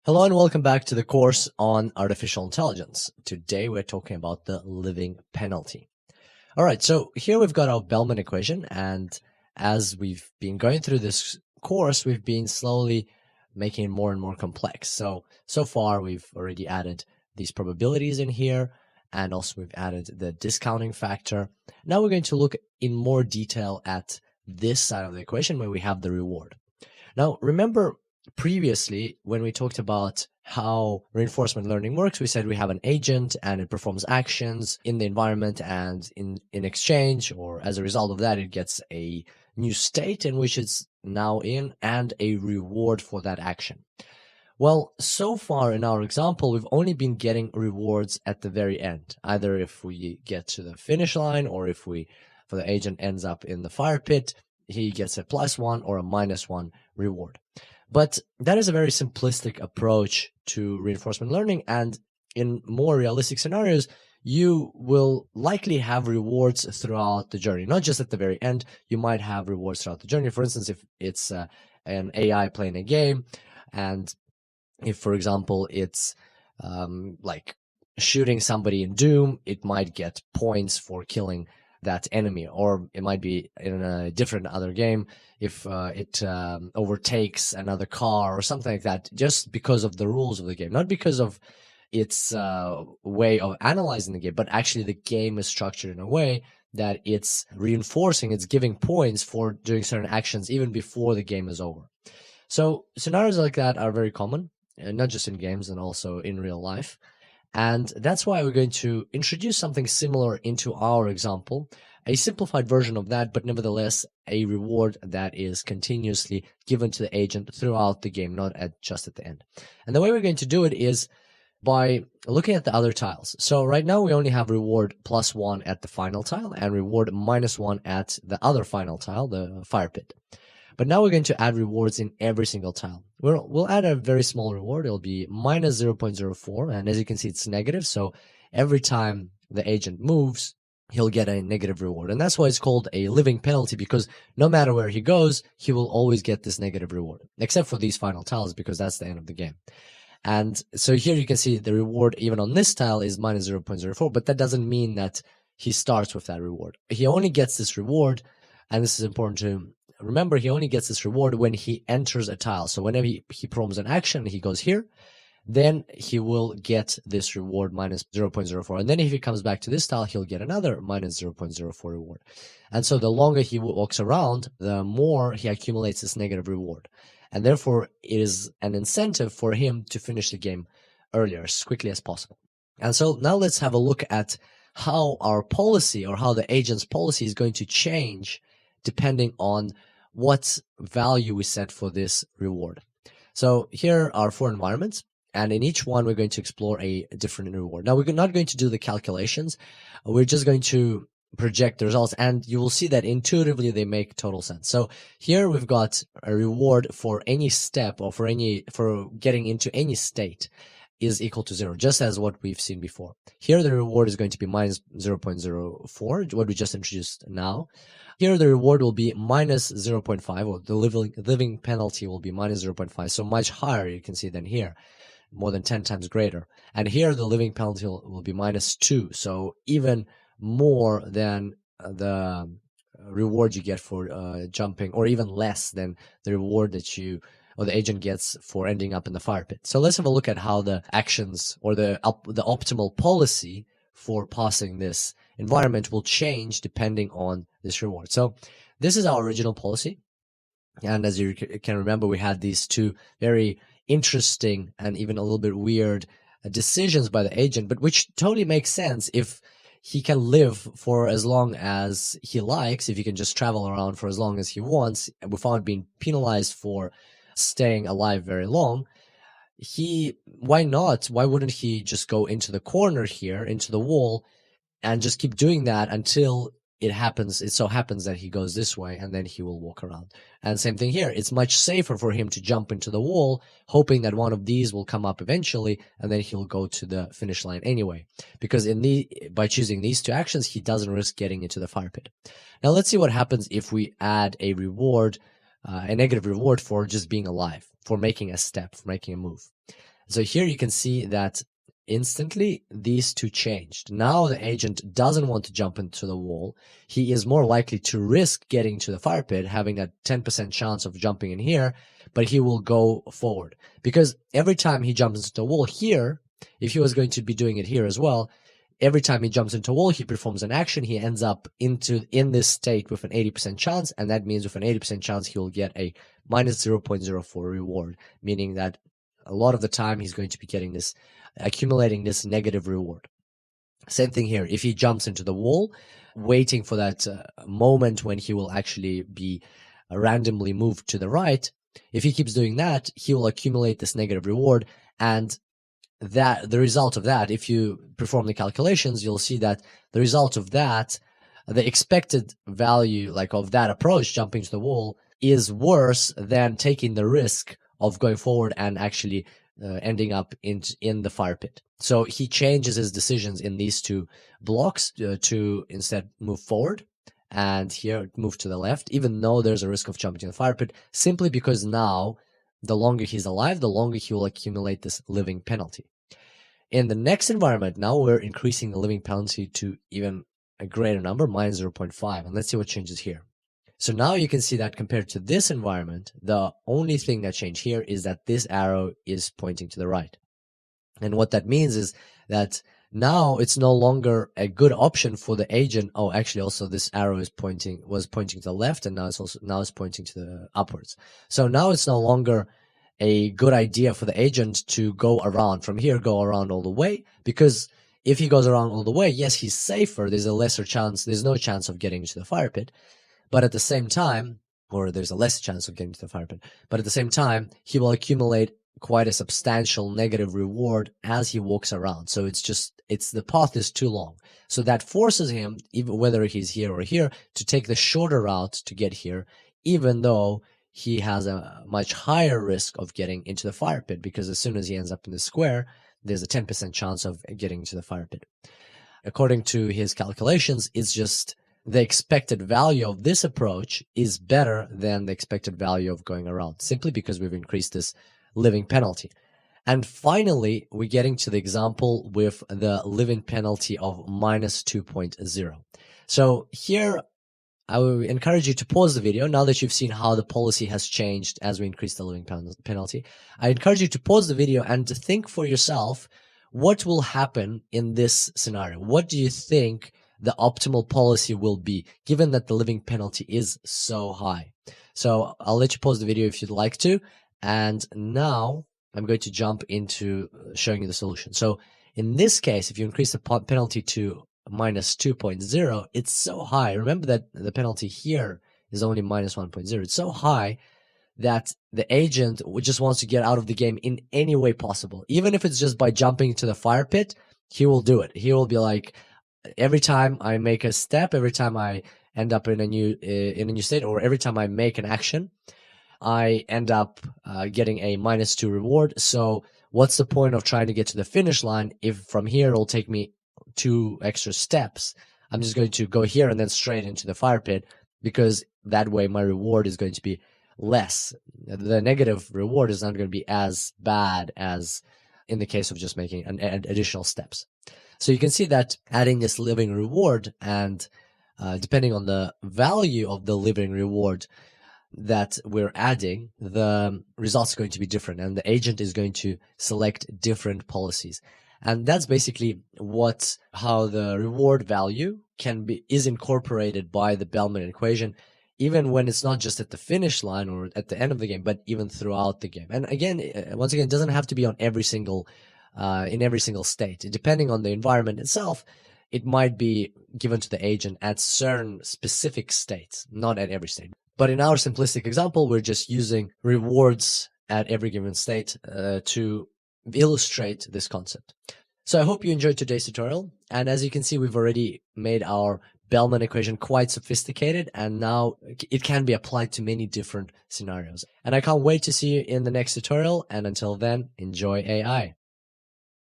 Hello and welcome back to the course on artificial intelligence. Today we're talking about the living penalty. All right, so here we've got our Bellman equation, and as we've been going through this course, we've been slowly making it more and more complex. So far we've already added these probabilities in here, and also we've added the discounting factor. Now we're going to look in more detail at this side of the equation where we have the reward. Now, remember previously when we talked about how reinforcement learning works, we said we have an agent and it performs actions in the environment, and in exchange, or as a result of that, it gets a new state in which it's now in and a reward for that action. Well, so far in our example, we've only been getting rewards at the very end, either if we get to the finish line or if the agent ends up in the fire pit, he gets a +1 or a -1 reward. But that is a very simplistic approach to reinforcement learning, and in more realistic scenarios, you will likely have rewards throughout the journey, not just at the very end. You might have rewards throughout the journey. For instance, if it's an AI playing a game, and if, for example, it's like shooting somebody in Doom, it might get points for killing that enemy. Or it might be in a different other game, if it overtakes another car or something like that, just because of the rules of the game, not because of its way of analyzing the game, but actually the game is structured in a way that it's reinforcing, it's giving points for doing certain actions even before the game is over. So scenarios like that are very common, not just in games and also in real life. And that's why we're going to introduce something similar into our example, a simplified version of that, but nevertheless a reward that is continuously given to the agent throughout the game, not just at the end. And the way we're going to do it is by looking at the other tiles. So right now we only have reward +1 at the final tile and reward -1 at the other final tile, the fire pit. But now we're going to add rewards in every single tile. We'll add a very small reward. It'll be -0.04, and as you can see, it's negative. So every time the agent moves, he'll get a negative reward. And that's why it's called a living penalty, because no matter where he goes, he will always get this negative reward, except for these final tiles, because that's the end of the game. And so here you can see the reward even on this tile is -0.04, but that doesn't mean that he starts with that reward. He only gets this reward, and this is important to remember, he only gets this reward when he enters a tile. So whenever he performs an action, he goes here, then he will get this reward -0.04. And then if he comes back to this tile, he'll get another -0.04 reward. And so the longer he walks around, the more he accumulates this negative reward. And therefore, it is an incentive for him to finish the game earlier, as quickly as possible. And so now let's have a look at how our policy, or how the agent's policy, is going to change depending on what value we set for this reward. So here are 4 environments, and in each one we're going to explore a different reward. Now we're not going to do the calculations, we're just going to project the results, and you will see that intuitively they make total sense. So here we've got a reward for any step, or for getting into any state, is equal to 0, just as what we've seen before. Here the reward is going to be -0.04, what we just introduced now. Here the reward will be -0.5, or the living penalty will be -0.5, so much higher, you can see, than here, more than 10 times greater. And here the living penalty will be -2, so even more than the reward you get for jumping, or even less than the reward that the agent gets for ending up in the fire pit. So let's have a look at how the actions, or the optimal policy for passing this environment, will change depending on this reward. So this is our original policy. And as you can remember, we had these 2 very interesting and even a little bit weird decisions by the agent, but which totally makes sense if he can live for as long as he likes, if he can just travel around for as long as he wants without being penalized for staying alive very long. Why not? Why wouldn't he just go into the corner here, into the wall, and just keep doing that until it so happens that he goes this way, and then he will walk around. And same thing here. It's much safer for him to jump into the wall, hoping that one of these will come up eventually, and then he'll go to the finish line anyway. Because by choosing these 2 actions, he doesn't risk getting into the fire pit. Now let's see what happens if we add a reward, a negative reward for just being alive, for making a step, for making a move. So here you can see that instantly these two changed. Now the agent doesn't want to jump into the wall. He is more likely to risk getting to the fire pit, having a 10% chance of jumping in here, but he will go forward. Because every time he jumps into the wall here, if he was going to be doing it here as well, every time he jumps into a wall, he performs an action, he ends up in this state with an 80% chance, and that means with an 80% chance he will get a minus 0.04 reward, meaning that a lot of the time he's going to be getting this, accumulating this negative reward. Same thing here. If he jumps into the wall, waiting for that moment when he will actually be randomly moved to the right, if he keeps doing that, he will accumulate this negative reward, and that the result of that, if you perform the calculations, you'll see that the result of that, the expected value like of that approach, jumping to the wall, is worse than taking the risk of going forward and actually ending up in the fire pit. So he changes his decisions in these two blocks to instead move forward and here move to the left, even though there's a risk of jumping in the fire pit, simply because now the longer he's alive, the longer he will accumulate this living penalty. In the next environment, now we're increasing the living penalty to even a greater number, minus 0.5. And let's see what changes here. So now you can see that compared to this environment, the only thing that changed here is that this arrow is pointing to the right. And what that means is that now it's no longer a good option for the agent. Oh, actually also this arrow was pointing to the left, and now it's pointing to the upwards. So now it's no longer a good idea for the agent to go around from here, go around all the way, because if he goes around all the way, yes, he's safer. There's a lesser chance. There's no chance of getting into the fire pit. But at the same time, or there's a less chance of getting to the fire pit, but at the same time, he will accumulate quite a substantial negative reward as he walks around. So the path is too long. So that forces him, even whether he's here or here, to take the shorter route to get here, even though he has a much higher risk of getting into the fire pit, because as soon as he ends up in the square, there's a 10% chance of getting to the fire pit. According to his calculations, it's just the expected value of this approach is better than the expected value of going around, simply because we've increased this living penalty. And finally, we're getting to the example with the living penalty of minus 2.0. So here, I would encourage you to pause the video now that you've seen how the policy has changed as we increase the living penalty. I encourage you to pause the video and to think for yourself, what will happen in this scenario? What do you think the optimal policy will be, given that the living penalty is so high? So I'll let you pause the video if you'd like to. And now I'm going to jump into showing you the solution. So in this case, if you increase the penalty to minus 2.0, it's so high. Remember that the penalty here is only minus 1.0. It's so high that the agent just wants to get out of the game in any way possible. Even if it's just by jumping to the fire pit, he will do it. He will be like, every time I make a step, every time I end up in a new state, or every time I make an action, I end up getting a minus 2 reward. So what's the point of trying to get to the finish line if from here it'll take me 2 extra steps? I'm just going to go here and then straight into the fire pit, because that way my reward is going to be less. The negative reward is not going to be as bad as in the case of just making an additional steps. So you can see that adding this living reward, and depending on the value of the living reward that we're adding, the results are going to be different, and the agent is going to select different policies. And that's basically how the reward value is incorporated by the Bellman equation, even when it's not just at the finish line or at the end of the game, but even throughout the game. And again, once again, it doesn't have to be on every single in every single state. Depending on the environment itself, it might be given to the agent at certain specific states, not at every state. But in our simplistic example, we're just using rewards at every given state to illustrate this concept. So I hope you enjoyed today's tutorial. And as you can see, we've already made our Bellman equation quite sophisticated, and now it can be applied to many different scenarios. And I can't wait to see you in the next tutorial. And until then, enjoy AI.